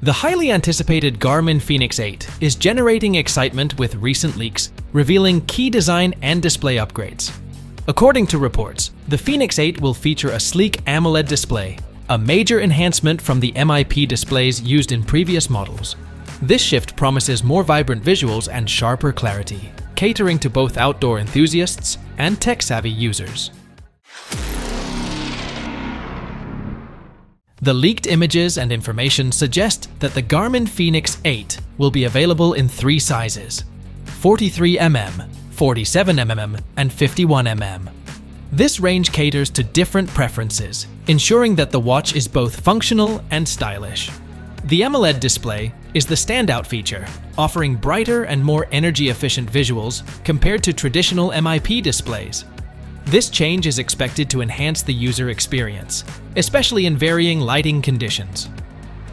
The highly anticipated Garmin Fenix 8 is generating excitement with recent leaks, revealing key design and display upgrades. According to reports, the Fenix 8 will feature a sleek AMOLED display, a major enhancement from the MIP displays used in previous models. This shift promises more vibrant visuals and sharper clarity, catering to both outdoor enthusiasts and tech-savvy users. The leaked images and information suggest that the Garmin Fenix 8 will be available in 3 sizes: 43mm, 47mm, and 51mm. This range caters to different preferences, ensuring that the watch is both functional and stylish. The AMOLED display is the standout feature, offering brighter and more energy-efficient visuals compared to traditional MIP displays. This change is expected to enhance the user experience, especially in varying lighting conditions.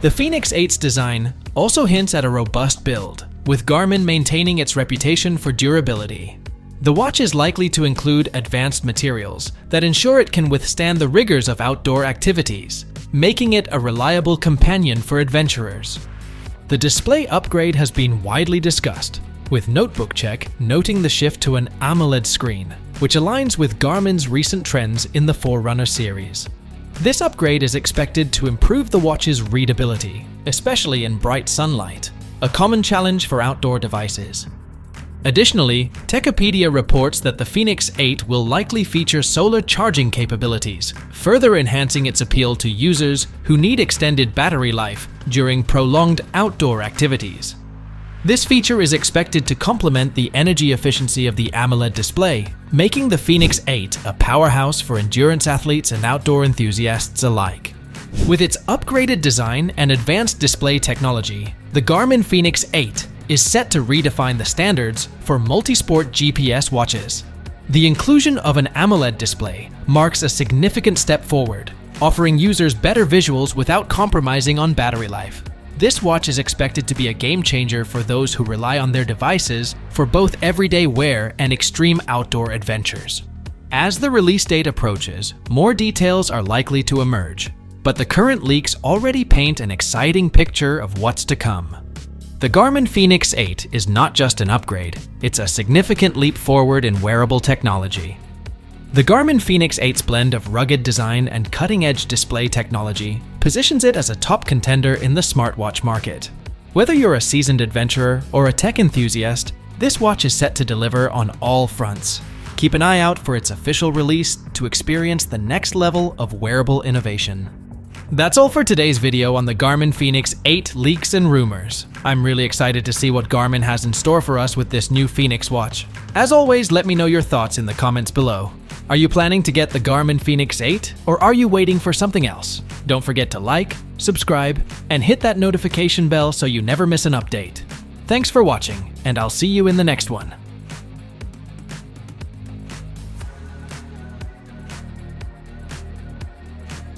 The Fenix 8's design also hints at a robust build, with Garmin maintaining its reputation for durability. The watch is likely to include advanced materials that ensure it can withstand the rigors of outdoor activities, making it a reliable companion for adventurers. The display upgrade has been widely discussed, with Notebook Check noting the shift to an AMOLED screen, which aligns with Garmin's recent trends in the Forerunner series. This upgrade is expected to improve the watch's readability, especially in bright sunlight, a common challenge for outdoor devices. Additionally, Techipedia reports that the Fenix 8 will likely feature solar charging capabilities, further enhancing its appeal to users who need extended battery life during prolonged outdoor activities. This feature is expected to complement the energy efficiency of the AMOLED display, making the Fenix 8 a powerhouse for endurance athletes and outdoor enthusiasts alike. With its upgraded design and advanced display technology, the Garmin Fenix 8 is set to redefine the standards for multi-sport GPS watches. The inclusion of an AMOLED display marks a significant step forward, offering users better visuals without compromising on battery life. This watch is expected to be a game changer for those who rely on their devices for both everyday wear and extreme outdoor adventures. As the release date approaches, more details are likely to emerge, but the current leaks already paint an exciting picture of what's to come. The Garmin Fenix 8 is not just an upgrade, it's a significant leap forward in wearable technology. The Garmin Fenix 8's blend of rugged design and cutting-edge display technology positions it as a top contender in the smartwatch market. Whether you're a seasoned adventurer or a tech enthusiast, this watch is set to deliver on all fronts. Keep an eye out for its official release to experience the next level of wearable innovation. That's all for today's video on the Garmin Fenix 8 leaks and rumors. I'm really excited to see what Garmin has in store for us with this new Fenix watch. As always, let me know your thoughts in the comments below. Are you planning to get the Garmin Fenix 8, or are you waiting for something else? Don't forget to like, subscribe, and hit that notification bell so you never miss an update. Thanks for watching, and I'll see you in the next one.